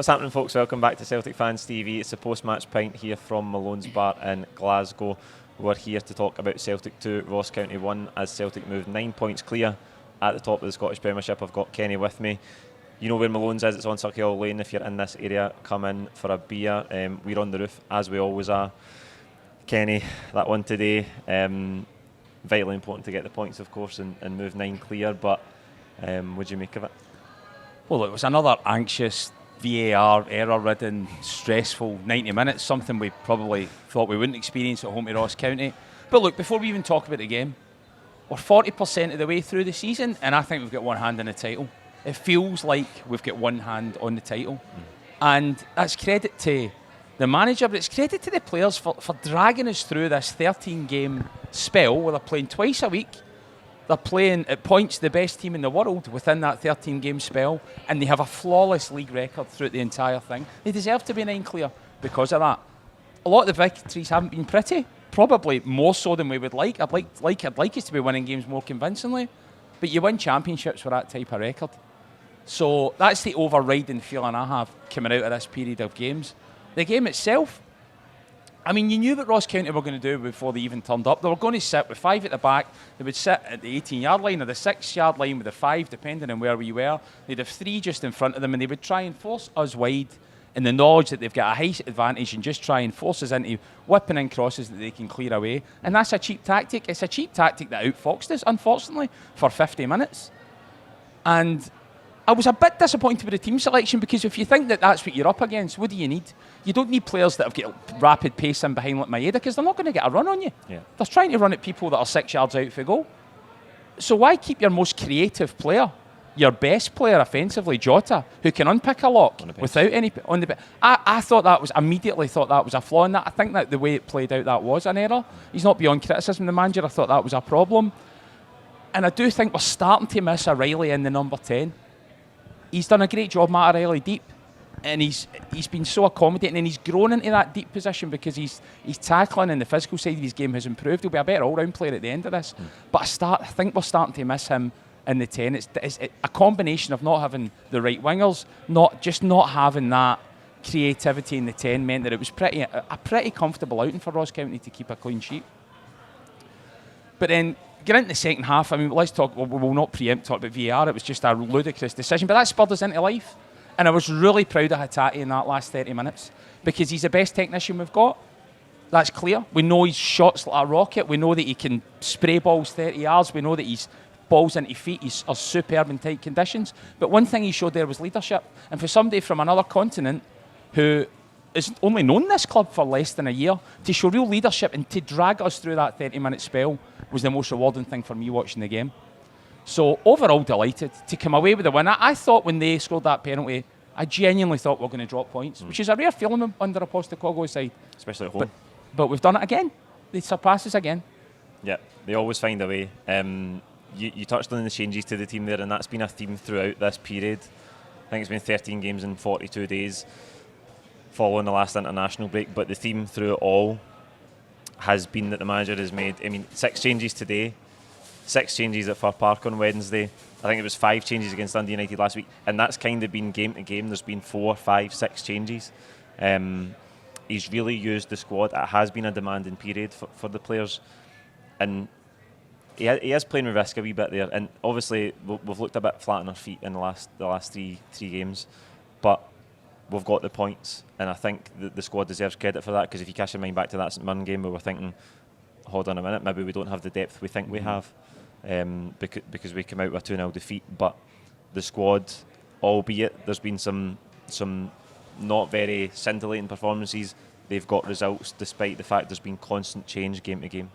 What's happening, folks? Welcome back to Celtic Fans TV. It's a post-match pint here from Malone's Bar in Glasgow. We're here to talk about Celtic 2, Ross County 1, as Celtic moved 9 points clear at the top of the Scottish Premiership. I've got Kenny with me. You know where Malone's is, it's on Circular Lane. If you're in this area, come in for a beer. We're on the roof, as we always are. Kenny, that one today, vitally important to get the points, of course, and move 9 clear, but what do you make of it? Well, it was another anxious, VAR, error-ridden, stressful 90 minutes, something we probably thought we wouldn't experience at home to Ross County. But look, before we even talk about the game, we're 40% of the way through the season, and I think we've got one hand on the title. It feels like we've got one hand on the title. And that's credit to the manager, but it's credit to the players for dragging us through this 13-game spell where they're playing twice a week. They're playing, at points, the best team in the world within that 13-game spell, and they have a flawless league record throughout the entire thing. They deserve to be 9 clear because of that. A lot of the victories haven't been pretty, probably more so than we would like. I'd like us to be winning games more convincingly, but you win championships with that type of record. So that's the overriding feeling I have coming out of this period of games. The game itself, I mean, you knew what Ross County were going to do before they even turned up. They were going to sit with 5 at the back. They would sit at the 18-yard line or the 6-yard line with the 5, depending on where we were. They'd have 3 just in front of them, and they would try and force us wide in the knowledge that they've got a height advantage and just try and force us into whipping in crosses that they can clear away. And that's a cheap tactic. It's a cheap tactic that outfoxed us, unfortunately, for 50 minutes. And I was a bit disappointed with the team selection, because if you think that that's what you're up against, what do you need? You don't need players that have got rapid pace in behind like Maeda, because they're not going to get a run on you. Yeah. They're trying to run at people that are 6 yards out for goal. So why keep your most creative player, your best player offensively, Jota, who can unpick a lock without any on the bench? I immediately thought that was a flaw in that. I think that the way it played out, that was an error. He's not beyond criticism, the manager. I thought that was a problem. And I do think we're starting to miss O'Reilly in the number 10. He's done a great job, Matt O'Reilly, deep, and he's been so accommodating, and he's grown into that deep position because he's tackling, and the physical side of his game has improved. He'll be a better all-round player at the end of this. But I think we're starting to miss him in the 10. It's a combination of not having the right wingers, not having that creativity in the 10 meant that it was a pretty comfortable outing for Ross County to keep a clean sheet. But then, get into the second half. I mean, let's talk. We will not preempt talk about VAR. It was just a ludicrous decision, but that spurred us into life. And I was really proud of Hatate in that last 30 minutes because he's the best technician we've got. That's clear. We know his shots like a rocket. We know that he can spray balls 30 yards. We know that his balls into feet are superb in tight conditions. But one thing he showed there was leadership. And for somebody from another continent who has only known this club for less than a year, to show real leadership and to drag us through that 30-minute spell was the most rewarding thing for me watching the game. So overall delighted to come away with the win. I thought when they scored that penalty, I genuinely thought we were going to drop points, which is a rare feeling under a Postecoglou side. Especially at home. But we've done it again. They surpassed us again. Yeah, they always find a way. You touched on the changes to the team there, and that's been a theme throughout this period. I think it's been 13 games in 42 days following the last international break, but the theme through it all has been that the manager has made, 6 changes today, 6 changes at Fir Park on Wednesday. I think it was 5 changes against Dundee United last week, and that's kind of been game to game. There's been 4, 5, 6 changes. He's really used the squad. It has been a demanding period for the players, and he is playing with risk a wee bit there. And obviously we've looked a bit flat on our feet in the last three games, but we've got the points, and I think the squad deserves credit for that, because if you cast your mind back to that St Mirren game, we were thinking, hold on a minute, maybe we don't have the depth we think we have, because we came out with a 2-0 defeat. But the squad, albeit there's been some not very scintillating performances, they've got results despite the fact there's been constant change game to game.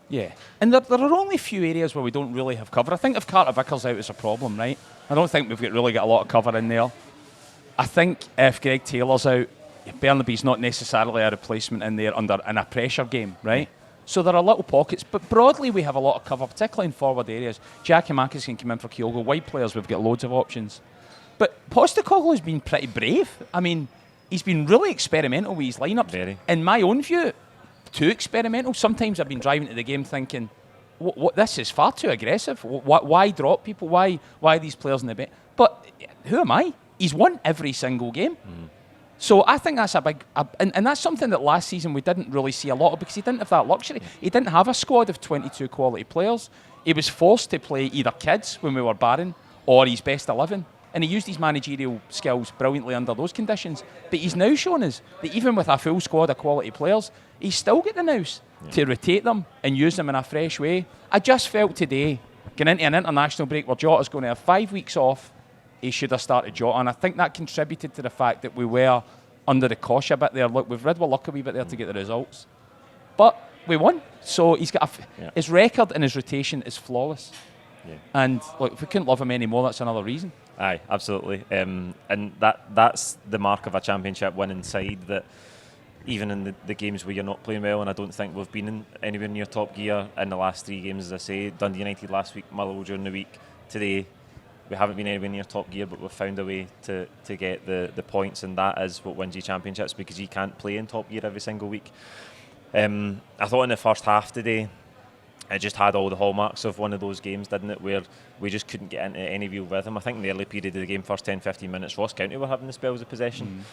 Yeah, and there are only a few areas where we don't really have cover. I think if Carter Vickers out is a problem, right? I don't think we've really got a lot of cover in there. I think if Greg Taylor's out, Burnaby's not necessarily a replacement in there in a pressure game, right? So there are little pockets, but broadly we have a lot of cover, particularly in forward areas. Giacomakis can come in for Kyogo. Wide players, we've got loads of options. But Postecoglou has been pretty brave. I mean, he's been really experimental with his lineups. Very. In my own view, too experimental. Sometimes I've been driving to the game thinking, what this is far too aggressive. Why drop people? Why are these players in the bench? But who am I? he's won every single game. So I think that's and that's something that last season we didn't really see a lot of because he didn't have that luxury. He didn't have a squad of 22 quality players. He was forced to play either kids when we were barren or his best 11. And he used his managerial skills brilliantly under those conditions. But he's now shown us that even with a full squad of quality players, he's still got the nous to rotate them and use them in a fresh way. I just felt today, going into an international break where Jota's going to have 5 weeks off, he should have started Jota. And I think that contributed to the fact that we were under the cosh a bit there. Look, we've rid with luck a wee bit there to get the results. But we won. So he's got his record and his rotation is flawless. Yeah. And look, if we couldn't love him anymore, that's another reason. Aye, absolutely. And that's the mark of a championship winning side, that even in the games where you're not playing well, and I don't think we've been in anywhere near top gear in the last 3 games, as I say. Dundee United last week, Motherwell during the week. Today, we haven't been anywhere near top gear, but we've found a way to get the points, and that is what wins you championships, because you can't play in top gear every single week. I thought in the first half today, it just had all the hallmarks of one of those games, didn't it, where we just couldn't get into any real rhythm. I think in the early period of the game, first 10-15 minutes, Ross County were having the spells of possession.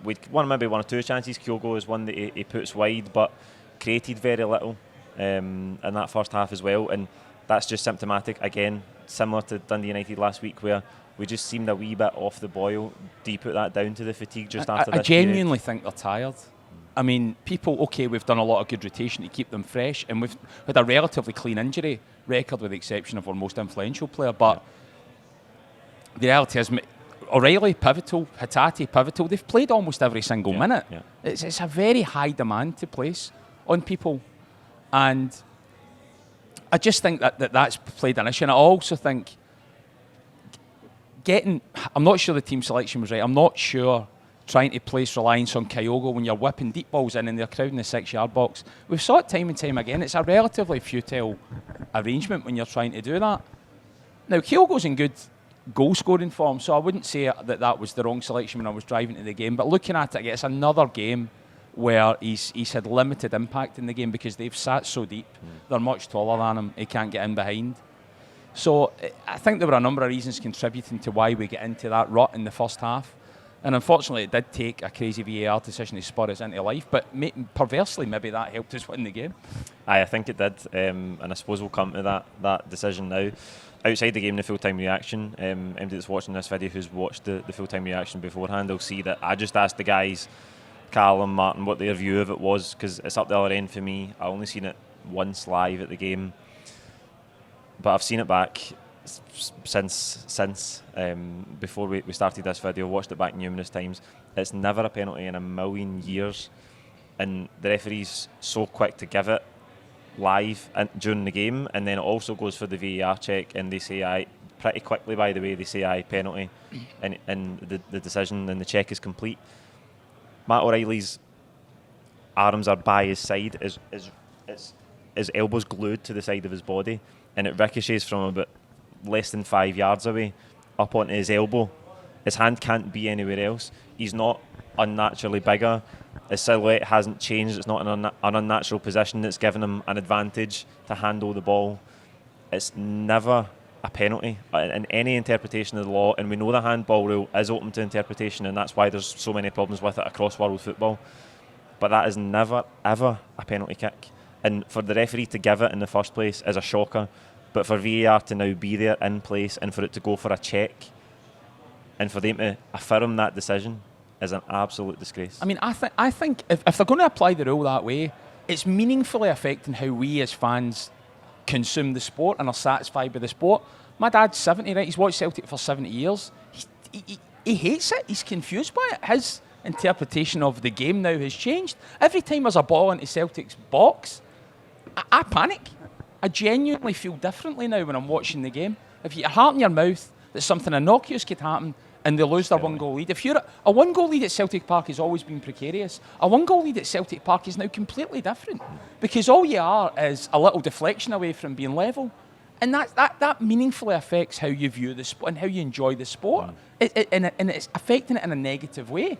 We'd won maybe 1 or 2 chances. Kyogo is one that he puts wide, but created very little in that first half as well, and that's just symptomatic, again, similar to Dundee United last week, where we just seemed a wee bit off the boil. Do you put that down to the fatigue just after this I genuinely think they're tired. I mean, we've done a lot of good rotation to keep them fresh, and we've had a relatively clean injury record with the exception of our most influential player, but the reality is O'Reilly, pivotal, Hatate, pivotal. They've played almost every single minute. Yeah. It's a very high demand to place on people, and I just think that's played an issue, and I also think I'm not sure the team selection was right. I'm not sure trying to place reliance on Kyogo when you're whipping deep balls in and they're crowding the 6-yard box. We've saw it time and time again. It's a relatively futile arrangement when you're trying to do that. Now, Kyogo's in good goal-scoring form, so I wouldn't say that was the wrong selection when I was driving to the game, but looking at it, it's another game where he's had limited impact in the game because they've sat so deep. They're much taller than him. He can't get in behind. So I think there were a number of reasons contributing to why we get into that rut in the first half. And unfortunately, it did take a crazy VAR decision to spur us into life. But perversely, maybe that helped us win the game. I think it did. And I suppose we'll come to that decision now. Outside the game, the full-time reaction, anybody that's watching this video who's watched the full-time reaction beforehand, they'll see that I just asked the guys, Callum, Martin, what their view of it was, because it's up the other end for me. I only seen it once live at the game, but I've seen it back since before we started this video. Watched it back numerous times. It's never a penalty in a million years, and the referee's so quick to give it live during the game, and then it also goes for the VAR check, and they say aye pretty quickly, by the way. They say aye, penalty, and the decision and the check is complete. Matt O'Reilly's arms are by his side, his elbows glued to the side of his body, and it ricochets from about less than 5 yards away up onto his elbow. His hand can't be anywhere else. He's not unnaturally bigger. His silhouette hasn't changed. It's not an unnatural position that's given him an advantage to handle the ball. It's never a penalty in any interpretation of the law, and we know the handball rule is open to interpretation, and that's why there's so many problems with it across world football. But that is never, ever a penalty kick. And for the referee to give it in the first place is a shocker. But for VAR to now be there in place and for it to go for a check and for them to affirm that decision is an absolute disgrace. I mean, I think if they're going to apply the rule that way, it's meaningfully affecting how we as fans consume the sport and are satisfied with the sport. My dad's 70, right? He's watched Celtic for 70 years. He hates it. He's confused by it. His interpretation of the game now has changed. Every time there's a ball into Celtic's box, I panic. I genuinely feel differently now when I'm watching the game. If you get your heart in your mouth that something innocuous could happen and they lose their one-goal lead. If you're a one-goal lead at Celtic Park has always been precarious. A one-goal lead at Celtic Park is now completely different because all you are is a little deflection away from being level, and that meaningfully affects how you view the sport and how you enjoy the sport, and it's affecting it in a negative way.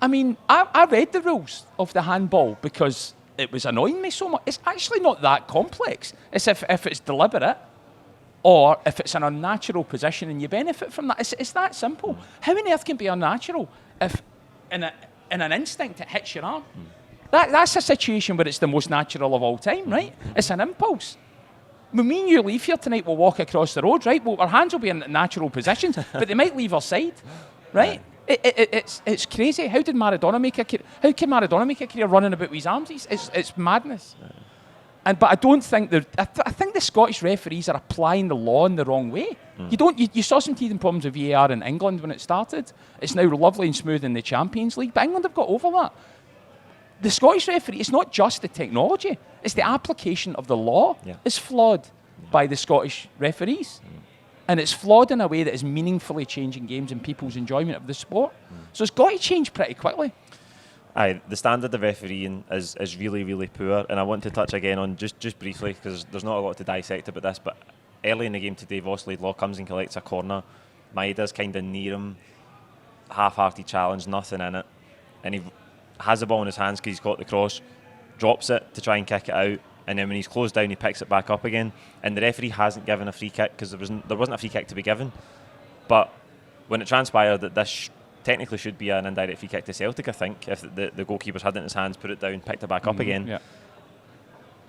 I mean, I read the rules of the handball because it was annoying me so much. It's actually not that complex. It's if it's deliberate. or if it's an unnatural position and you benefit from that. It's that simple. How on earth can it be unnatural if in an instinct it hits your arm? That's a situation where it's the most natural of all time, right? It's an impulse. When me and you leave here tonight, we'll walk across the road, right? Well, our hands will be in natural positions, but they might leave our side, right? It's crazy. How can Maradona make a career running about with his arms? It's madness. But I don't think I think the Scottish referees are applying the law in the wrong way. You saw some teething problems with VAR in England when it started. It's now lovely and smooth in the Champions League, but England have got over that. The Scottish referee, it's not just the technology, it's the application of the law is flawed by the Scottish referees. And it's flawed in a way that is meaningfully changing games and people's enjoyment of the sport. So it's got to change pretty quickly. Aye, the standard of refereeing is really, really poor. And I want to touch again on, just briefly, because there's not a lot to dissect about this, but early in the game today, Vosley Law comes and collects a corner. Maeda's kind of near him, half-hearted challenge, nothing in it. And he has the ball in his hands because he's got the cross, drops it to try and kick it out, and then when he's closed down he picks it back up again, and the referee hasn't given a free kick because there wasn't a free kick to be given. But when it transpired that this technically should be an indirect free kick to Celtic, I think, if the goalkeeper's had it in his hands, put it down, picked it back up again,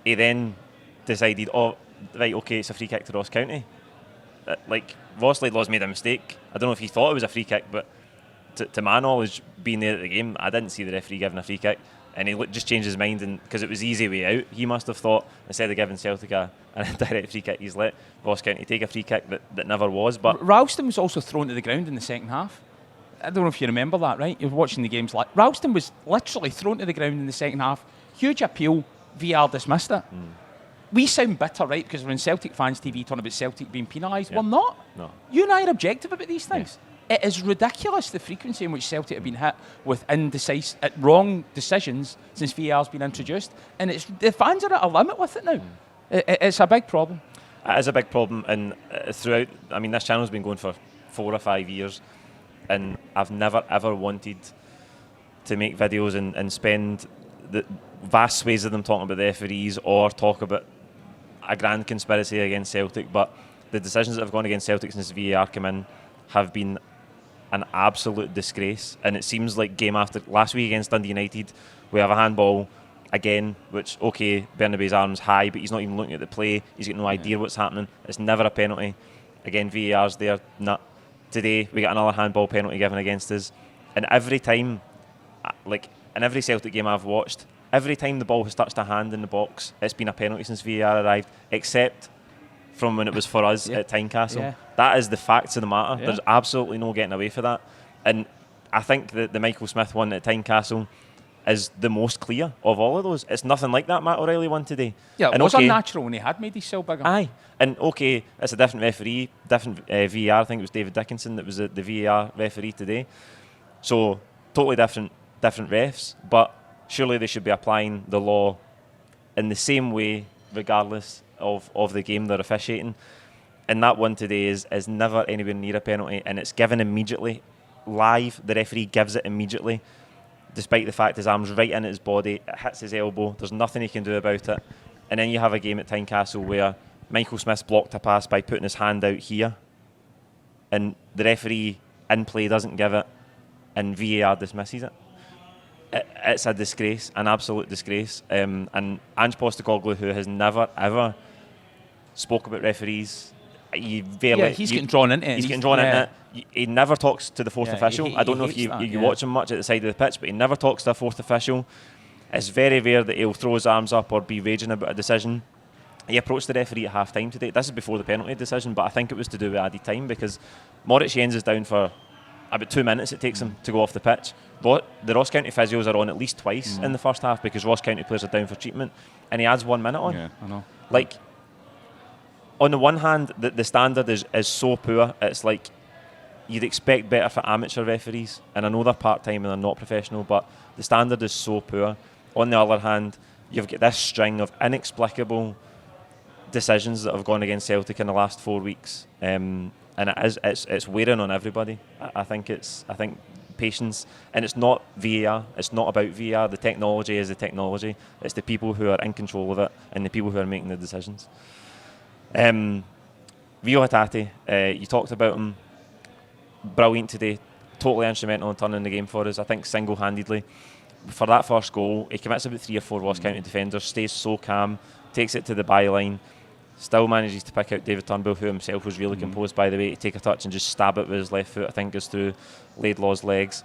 he then decided, right, okay, it's a free kick to Ross County. Vosley Law's made a mistake. I don't know if he thought it was a free kick, but to my knowledge, being there at the game, I didn't see the referee giving a free kick, and he just changed his mind, and because it was the easy way out, he must have thought instead of giving Celtic an indirect free kick, he's let Ross County take a free kick that never was. But Ralston was also thrown to the ground in the second half. I don't know if you remember that, right? You're watching the games like Ralston was literally thrown to the ground in the second half. Huge appeal, VAR dismissed it. We sound bitter, right? Because we're in Celtic Fans TV talking about Celtic being penalised. We're not. No. You and I are objective about these things. It is ridiculous the frequency in which Celtic have been hit with wrong decisions since VAR's been introduced, and the fans are at a limit with it now. It's a big problem. It is a big problem, and throughout, I mean, this channel's been going for 4 or 5 years, and I've never ever wanted to make videos and spend the vast swathes of them talking about the referees or talk about a grand conspiracy against Celtic, but the decisions that have gone against Celtic since VAR came in have been an absolute disgrace. And it seems like game after last week against Dundee United, we have a handball again, which, okay, Bernabei's arm's high, but he's not even looking at the play, he's got no idea what's happening. It's never a penalty. Again, VAR's there. Today we got another handball penalty given against us, and every time, like in every Celtic game I've watched, every time the ball has touched a hand in the box, it's been a penalty since VAR arrived, except from when it was for us at Tynecastle. That is the facts of the matter. There's absolutely no getting away for that. And I think that the Michael Smith one at Tynecastle is the most clear of all of those. It's nothing like that Matt O'Reilly one today. Yeah, it and was unnatural when he had made his cell bigger. Aye. And okay, it's a different referee, different VAR. I think it was David Dickinson that was the VAR referee today. So totally different refs, but surely they should be applying the law in the same way regardless of the game they're officiating. And that one today is never anywhere near a penalty, and it's given immediately. Live, the referee gives it immediately, despite the fact his arm's right in his body, it hits his elbow, there's nothing he can do about it. And then you have a game at Tynecastle where Michael Smith's blocked a pass by putting his hand out here, and the referee in play doesn't give it, and VAR dismisses it. It's a disgrace, an absolute disgrace. And Ange Postecoglou, who has never ever spoke about referees, he's getting drawn into it. He's getting drawn into it. He never talks to the fourth official. I don't know if you watch him much at the side of the pitch, but he never talks to a fourth official. It's very rare that he'll throw his arms up or be raging about a decision. He approached the referee at half time today. This is before the penalty decision, but I think it was to do with added time because Moritz Jens is down for about 2 minutes it takes him to go off the pitch. The Ross County physios are on at least twice in the first half because Ross County players are down for treatment, and he adds 1 minute on. Yeah, I know. Like, on the one hand, the standard is so poor, it's like you'd expect better for amateur referees, and I know they're part-time and they're not professional, but the standard is so poor. On the other hand, you've got this string of inexplicable decisions that have gone against Celtic in the last 4 weeks, and it's wearing on everybody. I think patience, and it's not VAR, it's not about VAR. The technology is the technology. It's the people who are in control of it and the people who are making the decisions. Rio Hatate, you talked about him. Brilliant today. Totally instrumental in turning the game for us. I think single-handedly. For that first goal, he commits about 3 or 4 Ross County defenders, stays so calm, takes it to the byline, still manages to pick out David Turnbull, who himself was really composed, by the way, to take a touch and just stab it with his left foot. I think goes through Laidlaw's legs.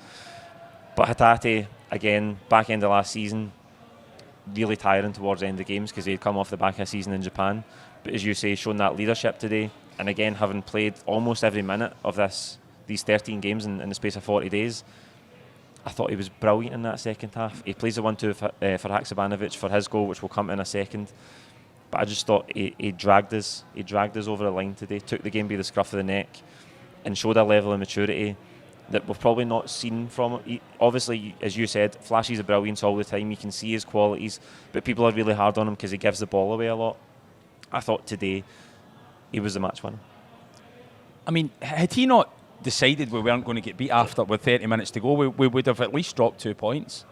But Hatate, again, back end of last season, really tiring towards the end of games because he'd come off the back of a season in Japan. But as you say, shown that leadership today, and again, having played almost every minute of these 13 games in the space of 40 days, I thought he was brilliant in that second half. He plays the 1-2 for Haksabanovic for his goal, which will come in a second. But I just thought he dragged us. He dragged us over the line today, took the game by the scruff of the neck, and showed a level of maturity that we've probably not seen from him. Obviously, as you said, flashes of brilliance all the time. You can see his qualities, but people are really hard on him because he gives the ball away a lot. I thought today he was the match winner. I mean, had he not decided we weren't going to get beat after with 30 minutes to go, we would have at least dropped 2 points.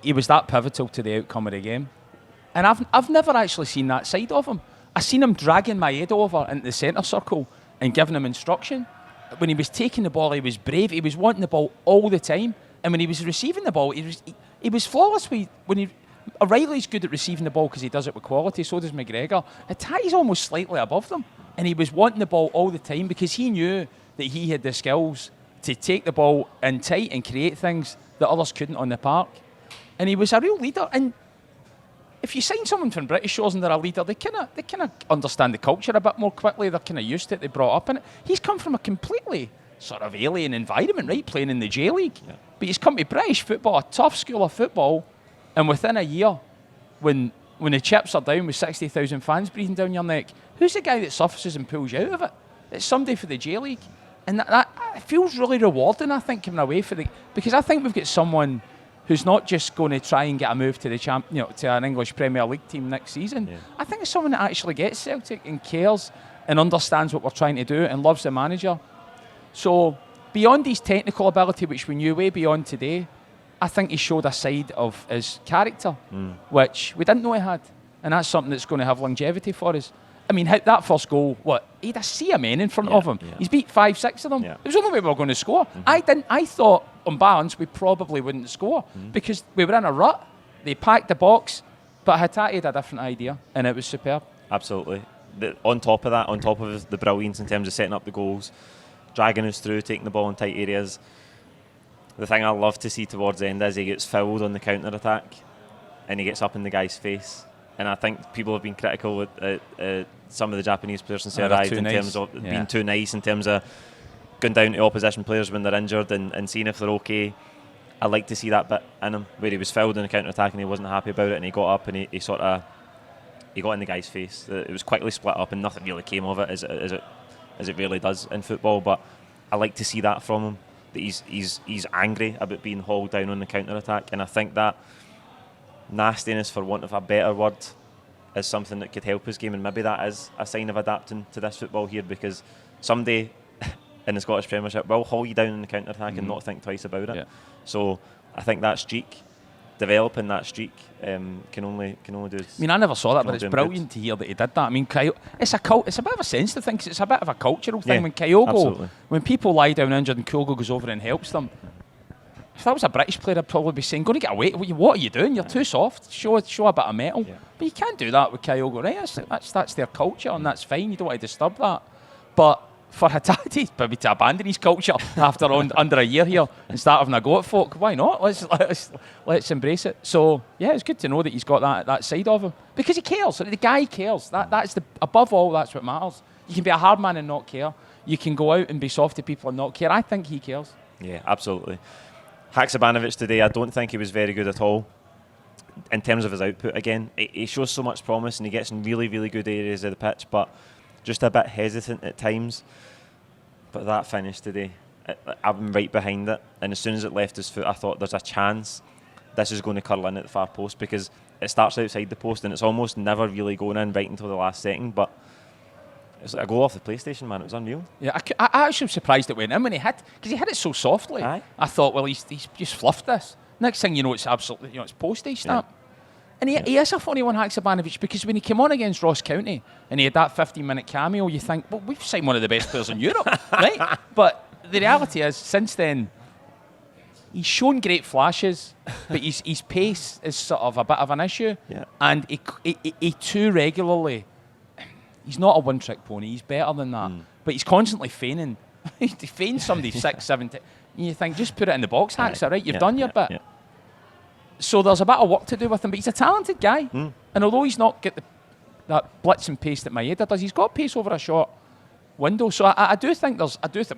He was that pivotal to the outcome of the game. And I've never actually seen that side of him. I seen him dragging Maeda over into the centre circle and giving him instruction. When he was taking the ball, he was brave. He was wanting the ball all the time. And when he was receiving the ball, he was flawless. O'Reilly's good at receiving the ball because he does it with quality, so does McGregor. Hatate's almost slightly above them. And he was wanting the ball all the time because he knew that he had the skills to take the ball in tight and create things that others couldn't on the park. And he was a real leader. And if you sign someone from British shores and they're a leader, they kind of understand the culture a bit more quickly. They're kind of used to it. They're brought up in it. He's come from a completely sort of alien environment, right, playing in the J League. Yeah. But he's come to British football, a tough school of football, and within a year, when the chips are down with 60,000 fans breathing down your neck, who's the guy that surfaces and pulls you out of it? It's somebody for the J League. And that feels really rewarding, I think, coming away because I think we've got someone who's not just going to try and get a move to to an English Premier League team next season. Yeah. I think it's someone that actually gets Celtic and cares and understands what we're trying to do and loves the manager. So beyond his technical ability, which we knew way beyond today, I think he showed a side of his character, which we didn't know he had. And that's something that's going to have longevity for us. I mean, that first goal, he had a sea of men in front of him. Yeah. He's beat 5-6 of them. Yeah. It was the only way we were going to score. I thought, on balance, we probably wouldn't score because we were in a rut. They packed the box, but Hatate had a different idea, and it was superb. Absolutely. On top of that, on top of the brilliance in terms of setting up the goals, dragging us through, taking the ball in tight areas, the thing I love to see towards the end is he gets fouled on the counter-attack and he gets up in the guy's face. And I think people have been critical with some of the Japanese players since they arrived in terms of being too nice, in terms of going down to opposition players when they're injured and seeing if they're okay. I like to see that bit in him, where he was fouled in the counter-attack and he wasn't happy about it, and he got up and he got in the guy's face. It was quickly split up and nothing really came of it, as it really does in football. But I like to see that from him, that he's angry about being hauled down on the counter-attack, and I think that nastiness, for want of a better word, is something that could help his game, and maybe that is a sign of adapting to this football here, because someday in the Scottish Premiership will haul you down in the counter-attack and not think twice about it. Yeah. So I think that streak, developing that streak, can only do. I mean, I never saw that, but it's brilliant to hear that he did that. I mean, it's a bit of a sensitive thing, 'cause it's a bit of a cultural thing. When Kyogo, when people lie down injured and Kyogo goes over and helps them, if that was a British player, I'd probably be saying, "Go to get away! What are you doing? You're too soft. Show a bit of metal." Yeah. But you can't do that with Kyogo, right? That's their culture, and that's fine. You don't want to disturb that. But for Hatate, maybe to abandon his culture after under a year here and start having a go at folk, why not? Let's embrace it. So yeah, it's good to know that he's got that side of him, because he cares. The guy cares. That's above all. That's what matters. You can be a hard man and not care. You can go out and be soft to people and not care. I think he cares. Yeah, absolutely. Haksabanovic today, I don't think he was very good at all in terms of his output. Again, he shows so much promise and he gets in really, really good areas of the pitch, but just a bit hesitant at times. But that finish today, I'm right behind it, and as soon as it left his foot, I thought there's a chance this is going to curl in at the far post, because it starts outside the post and it's almost never really going in right until the last second. But it's like a goal off the PlayStation, man. It was unreal. Yeah, I actually was surprised it went in when he hit, because he hit it so softly. Aye. I thought, well, he's just fluffed this. Next thing you know, it's absolutely, it's postage stamp. And he is a funny one, Haksabanovic, because when he came on against Ross County and he had that 15-minute cameo, you think, well, we've signed one of the best players in Europe, right? But the reality is, since then, he's shown great flashes, but his pace is sort of a bit of an issue. Yeah. And he too regularly, he's not a one-trick pony, he's better than that. But he's constantly feigning. He feigns somebody 6, 7, 10. And you think, just put it in the box, Haxa, right? You've done your bit. Yeah. So there's a bit of work to do with him, but he's a talented guy. And although he's not got that blitz and pace that Maeda does, he's got pace over a short window. So I do think well,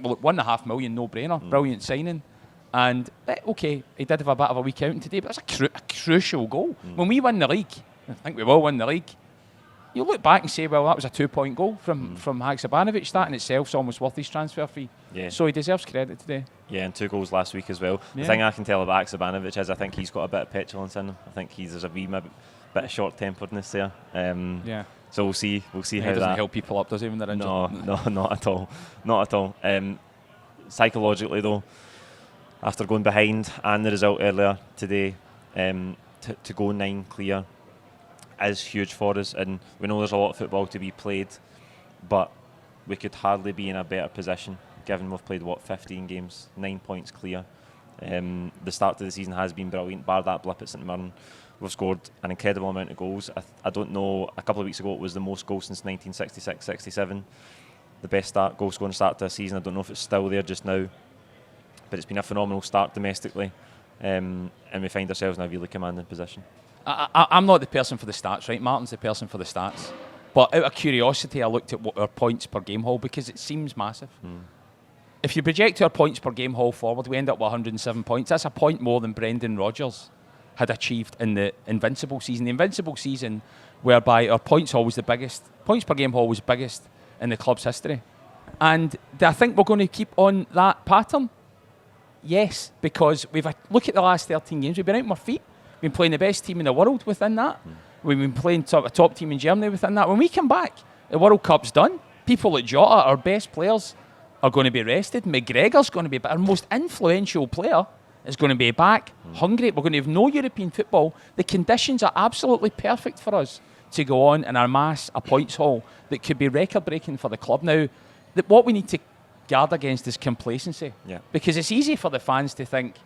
look, $1.5 million, no-brainer, brilliant signing. And okay, he did have a bit of a week out today, but that's a crucial goal. When we win the league, I think we will win the league, you look back and say, well, that was a 2-point goal from Haksabanovic. That in itself is almost worth his transfer fee. Yeah. So he deserves credit today. Yeah, and 2 goals last week as well. The thing I can tell about Haksabanovic is I think he's got a bit of petulance in him. I think there's a wee bit of short-temperedness there. So we'll see how that... He doesn't help people up, does he, when they're injured? No, not at all. Not at all. Psychologically, though, after going behind and the result earlier today, to go 9 clear is huge for us, and we know there's a lot of football to be played, but we could hardly be in a better position given we've played 15 games, 9 points clear. The start of the season has been brilliant, bar that blip at St Mirren. We've scored an incredible amount of goals. I don't know, a couple of weeks ago it was the most goals since 1966-67, the best goal scoring start to a season. I don't know if it's still there just now, but it's been a phenomenal start domestically, and we find ourselves in a really commanding position. I'm not the person for the stats, right? Martin's the person for the stats. But out of curiosity, I looked at what our points per game haul, because it seems massive. If you project our points per game haul forward, we end up with 107 points. That's a point more than Brendan Rodgers had achieved in the Invincible season. The Invincible season, whereby our points haul was the biggest, points per game haul was biggest in the club's history. And do I think we're going to keep on that pattern? Yes, because look at the last 13 games. We've been out on our feet. We've been playing the best team in the world within that. We've been playing a top team in Germany within that. When we come back, the World Cup's done. People like Jota, our best players, are going to be rested. McGregor's going to be back. Our most influential player is going to be back, hungry. We're going to have no European football. The conditions are absolutely perfect for us to go on and amass a points haul that could be record-breaking for the club. Now, what we need to guard against is complacency. Because it's easy for the fans to think,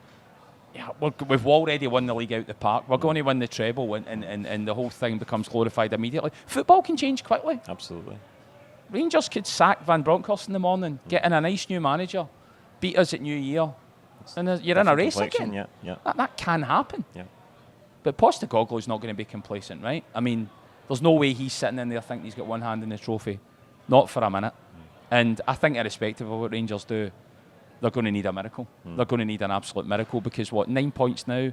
we've already won the league out the park. We're going to win the treble, and the whole thing becomes glorified immediately. Football can change quickly. Absolutely. Rangers could sack Van Bronckhorst in the morning, get in a nice new manager, beat us at New Year, and you're in a race again. That can happen. But Postecoglou's not going to be complacent, right? I mean, there's no way he's sitting in there thinking he's got one hand in the trophy. Not for a minute. And I think irrespective of what Rangers do, they're going to need a miracle. They're going to need an absolute miracle, because 9 points now,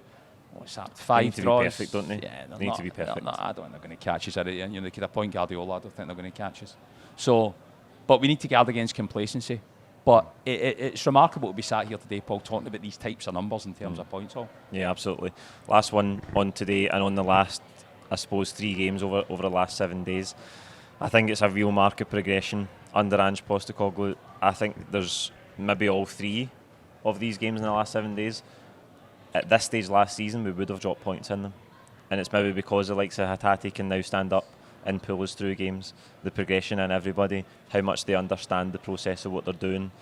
what's that, 5 they draws? Need to be perfect, don't they? Yeah, they need to be perfect. I don't think they're going to catch us. They could appoint Guardiola. I don't think they're going to catch us. So, but we need to guard against complacency. But it's remarkable to be sat here today, Paul, talking about these types of numbers in terms of points haul. Yeah, absolutely. Last one on today, and on the last, I suppose, 3 games over the last 7 days. I think it's a real mark of progression under Ange Postecoglou. I think there's maybe all 3 of these games in the last 7 days. At this stage last season, we would have dropped points in them. And it's maybe because the likes of Hatate can now stand up and pull us through games. The progression in everybody, how much they understand the process of what they're doing,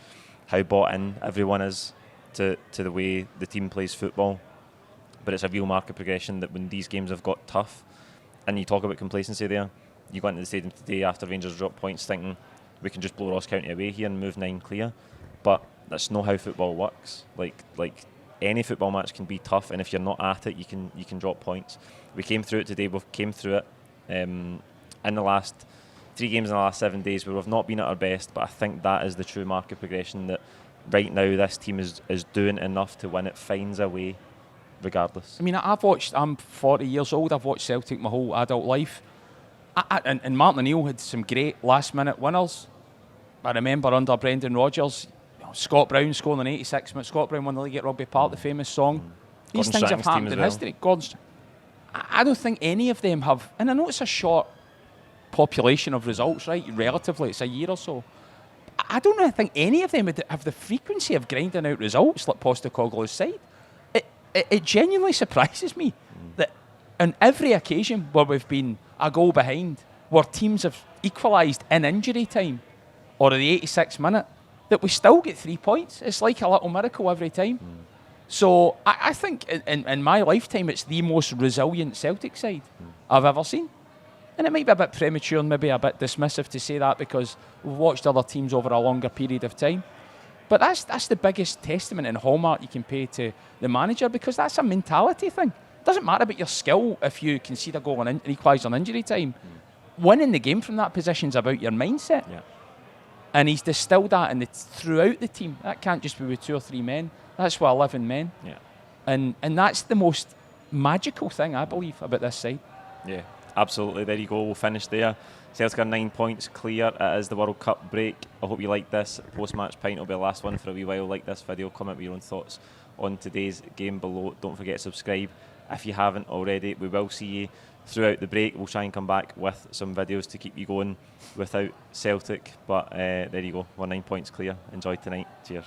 how bought in everyone is to the way the team plays football. But it's a real mark of progression that when these games have got tough, and you talk about complacency there, you go into the stadium today after Rangers drop points thinking we can just blow Ross County away here and move 9 clear. But that's not how football works. Like any football match can be tough, and if you're not at it, you can drop points. We came through it today. We came through it in the last 3 games in the last 7 days where we've not been at our best. But I think that is the true mark of progression, that right now this team is doing enough to win. It finds a way, regardless. I mean, I'm 40 years old. I've watched Celtic my whole adult life. And Martin O'Neill had some great last-minute winners. I remember under Brendan Rodgers, Scott Brown scoring in 86 minutes. Scott Brown won the league at Rugby Park, the famous song. These things have happened in history. I don't think any of them have, and I know it's a short population of results, right? Relatively, it's a year or so. I don't really think any of them would have the frequency of grinding out results like Postecoglou's side. It genuinely surprises me that on every occasion where we've been a goal behind, where teams have equalised in injury time or the 86th minute, that we still get 3 points. It's like a little miracle every time. So I think in my lifetime, it's the most resilient Celtic side I've ever seen. And it might be a bit premature and maybe a bit dismissive to say that because we've watched other teams over a longer period of time. But that's the biggest testament and hallmark you can pay to the manager, because that's a mentality thing. It doesn't matter about your skill if you concede a goal and equalise on injury time. Winning the game from that position is about your mindset. Yeah. And he's distilled that throughout the team. That can't just be with 2 or 3 men. That's with 11 men. Yeah. And that's the most magical thing, I believe, about this side. Yeah, absolutely. There you go. We'll finish there. Celtic are 9 points clear. It is the World Cup break. I hope you like this. Post-match pint will be the last one for a wee while. Like this video. Comment with your own thoughts on today's game below. Don't forget to subscribe if you haven't already. We will see you throughout the break. We'll try and come back with some videos to keep you going without Celtic. But there you go. We're 9 points clear. Enjoy tonight. Cheers.